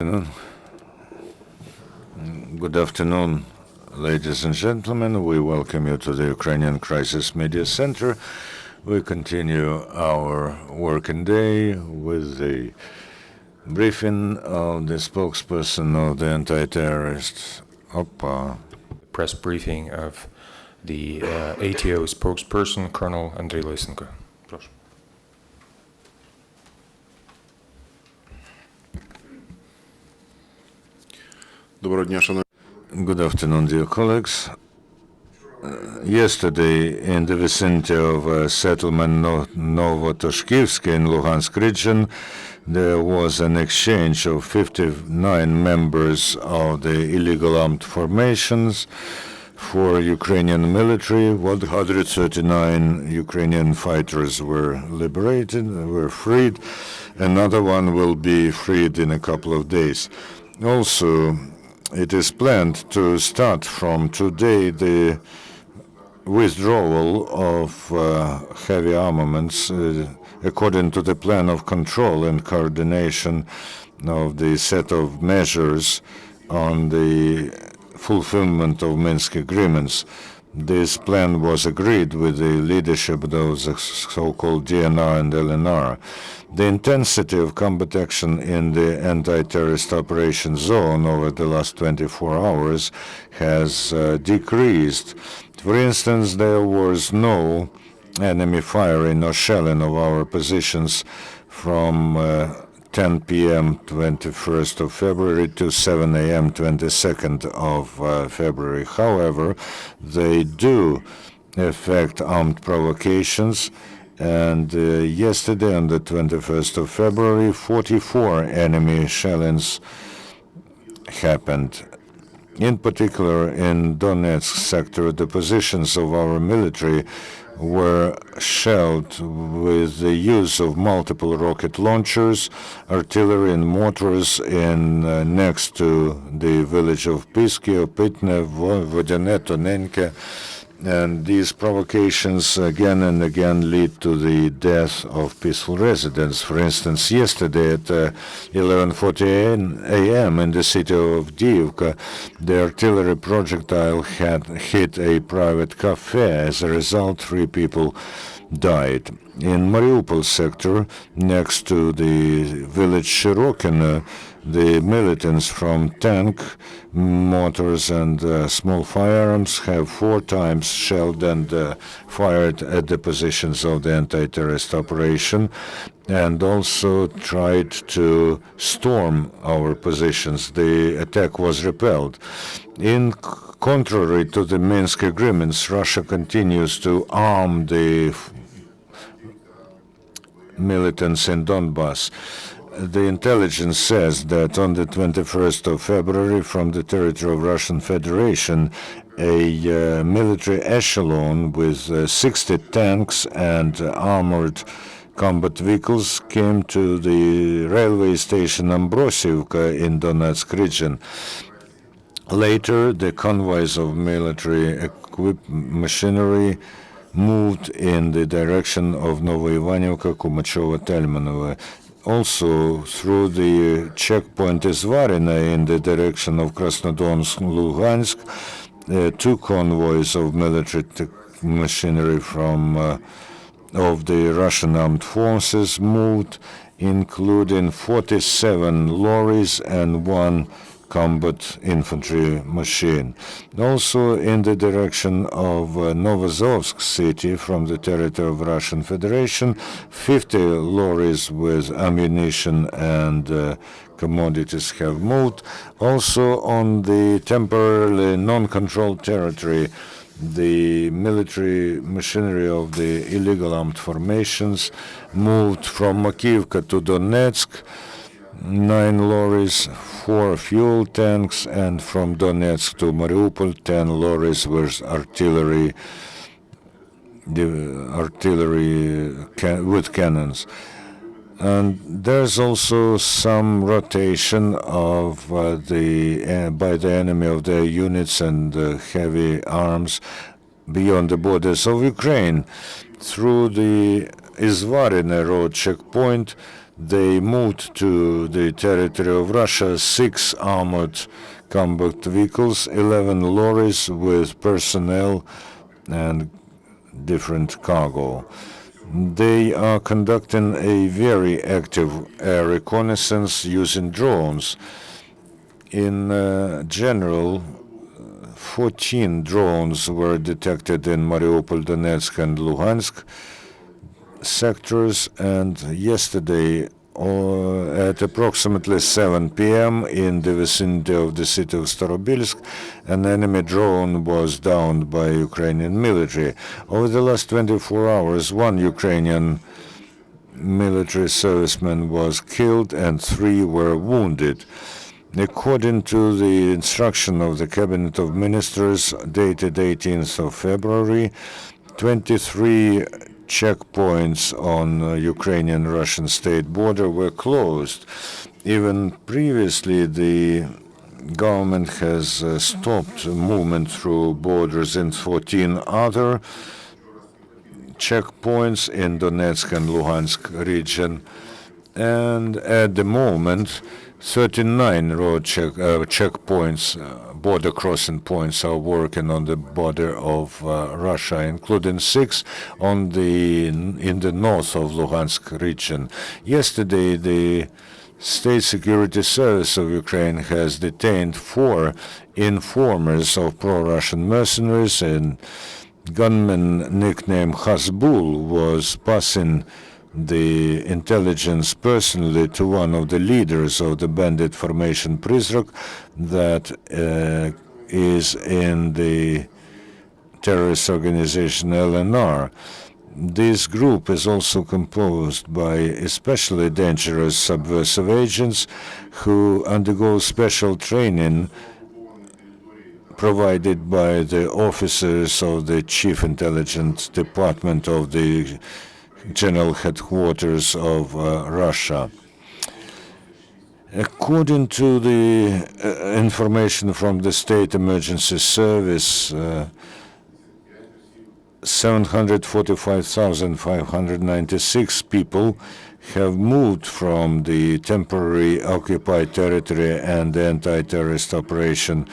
Good afternoon, ladies and gentlemen. We welcome you to the Ukrainian Crisis Media Center. We continue our working day with the briefing of the spokesperson of the anti-terrorist press briefing of the ATO spokesperson, Colonel Andriy Lysenko. Прошу. Good afternoon, dear colleagues. Yesterday, in the vicinity of settlement Novotoshkivsky in Luhansk region, there was an exchange of 59 members of the illegal armed formations for Ukrainian military. 139 Ukrainian fighters were freed. Another one will be freed in a couple of days. Also, it is planned to start from today the withdrawal of heavy armaments according to the plan of control and coordination of the set of measures on the fulfillment of Minsk agreements. This plan was agreed with the leadership of those so-called DNR and LNR. The intensity of combat action in the anti-terrorist operation zone over the last 24 hours has decreased. For instance, there was no enemy firing or shelling of our positions from 10 p.m. 21st of February to 7 a.m. 22nd of February. However, they do affect armed provocations, and yesterday on the 21st of February, 44 enemy shellings happened. In particular, in Donetsk sector, the positions of our military were shelled with the use of multiple rocket launchers, artillery and mortars next to the village of Pisky, Opitne, Vodene, Tonenke. And these provocations again and again lead to the death of peaceful residents. For instance, yesterday at 11:40 a.m. in the city of Diivka, the artillery projectile had hit a private cafe. As a result, 3 people died. In Mariupol sector, next to the village Shirokino, the militants from tank, mortars and small firearms have 4 times shelled and fired at the positions of the anti-terrorist operation, and also tried to storm our positions. The attack was repelled. Contrary to the Minsk agreements, Russia continues to arm the militants in Donbass. The intelligence says that on the 21st of February, from the territory of Russian Federation, a military echelon with 60 tanks and armored combat vehicles came to the railway station Ambrosivka in Donetsk region. Later, the convoys of military machinery moved in the direction of Novoivanivka, Kumachova, Telmanova. Also, through the checkpoint Izvarina in the direction of Krasnodonsk, Luhansk, 2 convoys of military machinery of the Russian armed forces moved, including 47 lorries and 1 combat infantry machine. Also in the direction of Novozovsk city from the territory of Russian Federation, 50 lorries with ammunition and commodities have moved. Also on the temporarily non-controlled territory, the military machinery of the illegal armed formations moved from Makivka to Donetsk, 9 lorries, 4 fuel tanks, and from Donetsk to Mariupol, 10 lorries with artillery with cannons. And there's also some rotation of by the enemy of their units and heavy arms beyond the borders of Ukraine. Through the Izvarina road checkpoint, They moved to the territory of Russia 6 armored combat vehicles, 11 lorries with personnel and different cargo. They are conducting a very active air reconnaissance using drones. In general, 14 drones were detected in Mariupol, Donetsk, and Luhansk sectors, and yesterday at approximately 7 p.m. in the vicinity of the city of Starobilsk, an enemy drone was downed by Ukrainian military. Over the last 24 hours, one Ukrainian military serviceman was killed and 3 were wounded. According to the instruction of the Cabinet of Ministers dated 18th of February, 23 checkpoints on Ukrainian-Russian state border were closed. Even previously, the government has stopped movement through borders in 14 other checkpoints in Donetsk and Luhansk region. And at the moment, 39 road checkpoints, border crossing points, are working on the border of Russia, including 6 in the north of Luhansk region. Yesterday, the State Security Service of Ukraine has detained 4 informers of pro-Russian mercenaries, and gunman nicknamed Hasbul was passing the intelligence personally to one of the leaders of the bandit formation Prizrok that is in the terrorist organization LNR. This group is also composed by especially dangerous subversive agents who undergo special training provided by the officers of the Chief Intelligence Department of the General Headquarters of Russia. According to the information from the State Emergency Service, 745,596 people have moved from the temporary occupied territory and the anti-terrorist operation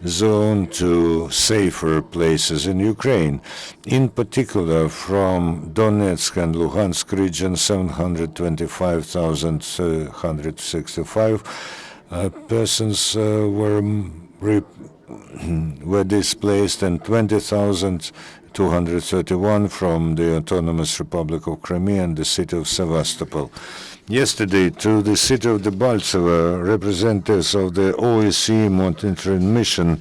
zone to safer places in Ukraine. In particular, from Donetsk and Luhansk region, 725,165 persons were displaced, and 20,231 from the Autonomous Republic of Crimea and the city of Sevastopol. Yesterday, to the city of Debaltseve, representatives of the OSCE monitoring mission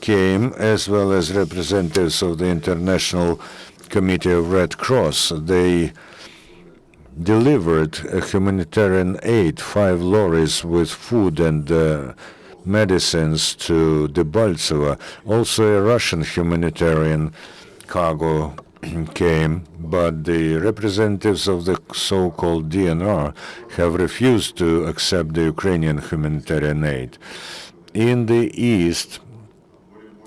came, as well as representatives of the International Committee of Red Cross. They delivered a humanitarian aid, 5 lorries with food and medicines to Debaltseve. Also, a Russian humanitarian cargo came, but the representatives of the so-called DNR have refused to accept the Ukrainian humanitarian aid. In the east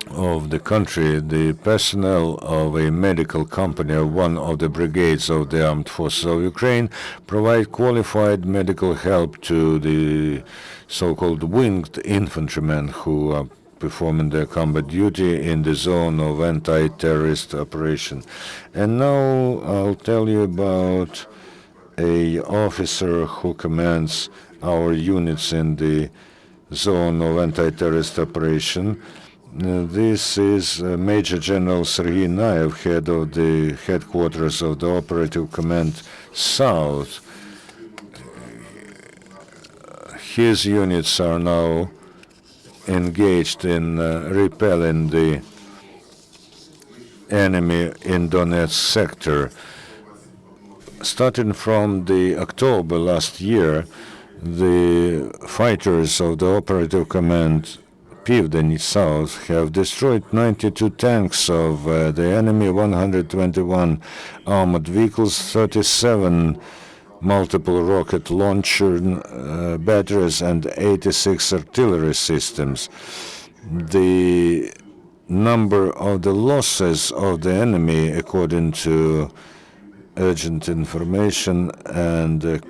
of the country, the personnel of a medical company of one of the brigades of the armed forces of Ukraine provide qualified medical help to the so-called winged infantrymen who are performing their combat duty in the zone of anti-terrorist operation. And now I'll tell you about an officer who commands our units in the zone of anti-terrorist operation. This is Major General Sergei Naev, head of the headquarters of the Operative Command South. His units are now engaged in repelling the enemy in Donetsk sector. Starting from the October last year, the fighters of the Operative Command Pivden South have destroyed 92 tanks of the enemy, 121 armored vehicles, 37 multiple rocket launcher batteries, and 86 artillery systems. The number of the losses of the enemy, according to urgent information and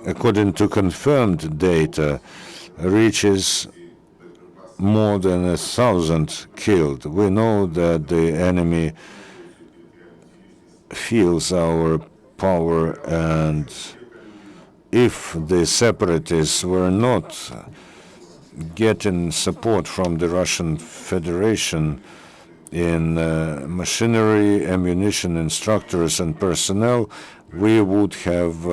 according to confirmed data, reaches more than 1,000 killed. We know that the enemy feels our power, and if the separatists were not getting support from the Russian Federation in machinery, ammunition, instructors, and personnel, we would have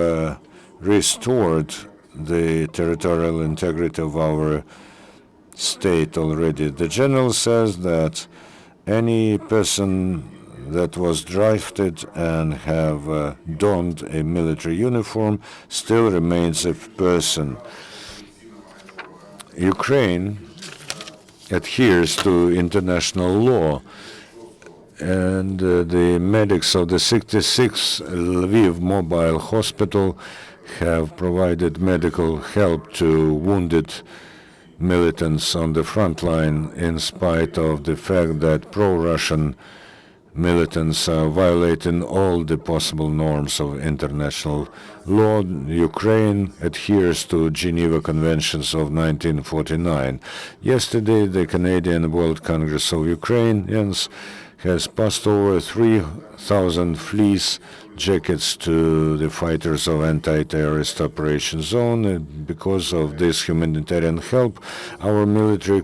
restored the territorial integrity of our state already. The general says that any person that was drafted and have donned a military uniform still remains a person. Ukraine adheres to international law, and the medics of the 66 Lviv Mobile Hospital have provided medical help to wounded militants on the front line, in spite of the fact that pro-Russian militants are violating all the possible norms of international law. Ukraine adheres to Geneva Conventions of 1949. Yesterday, the Canadian World Congress of Ukrainians has passed over 3,000 fleece jackets to the fighters of anti-terrorist operation zone. Because of this humanitarian help, our military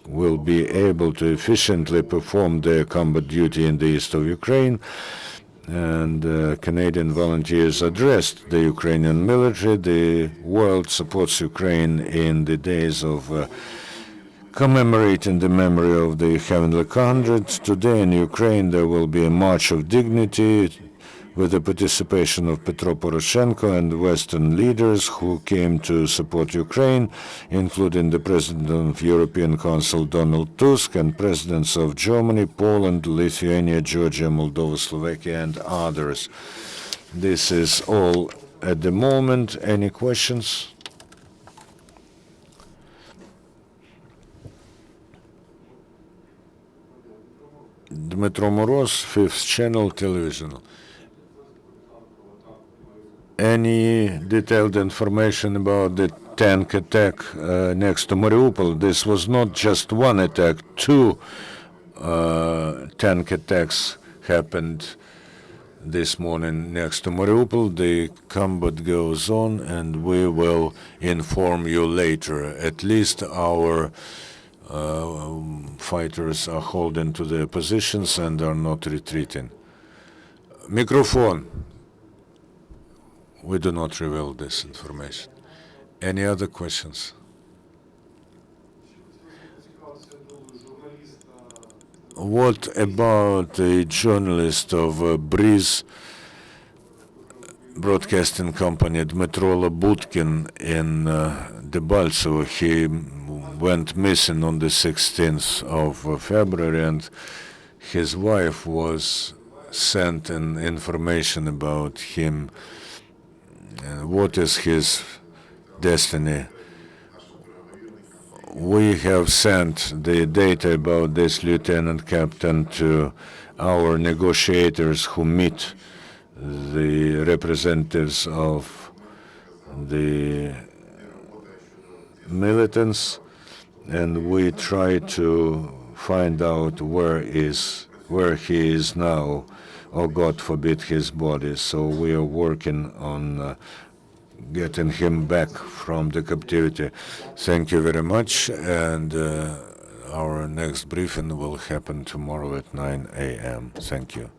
will be able to efficiently perform their combat duty in the east of Ukraine. And Canadian volunteers addressed the Ukrainian military. The world supports Ukraine in the days of commemorating the memory of the Heavenly Hundred. Today in Ukraine there will be a March of Dignity with the participation of Petro Poroshenko and Western leaders who came to support Ukraine, including the President of European Council Donald Tusk and presidents of Germany, Poland, Lithuania, Georgia, Moldova, Slovakia, and others. This is all at the moment. Any questions? Dmitro Moroz, Fifth Channel Television. Any detailed information about the tank attack next to Mariupol? This was not just one attack. Two tank attacks happened this morning next to Mariupol. The combat goes on, and we will inform you later. At least our fighters are holding to their positions and are not retreating. Microphone. We do not reveal this information. Any other questions? What about the journalist of Breeze broadcasting company, Dmitro Labutkin, in Debaltsevo? He went missing on the 16th of February, and his wife was sent an information about him. What is his destiny? We have sent the data about this lieutenant captain to our negotiators who meet the representatives of the militants, and we try to find out where he is now, or God forbid his body. So we are working on getting him back from the captivity. Thank you very much, and our next briefing will happen tomorrow at 9 a.m. Thank you.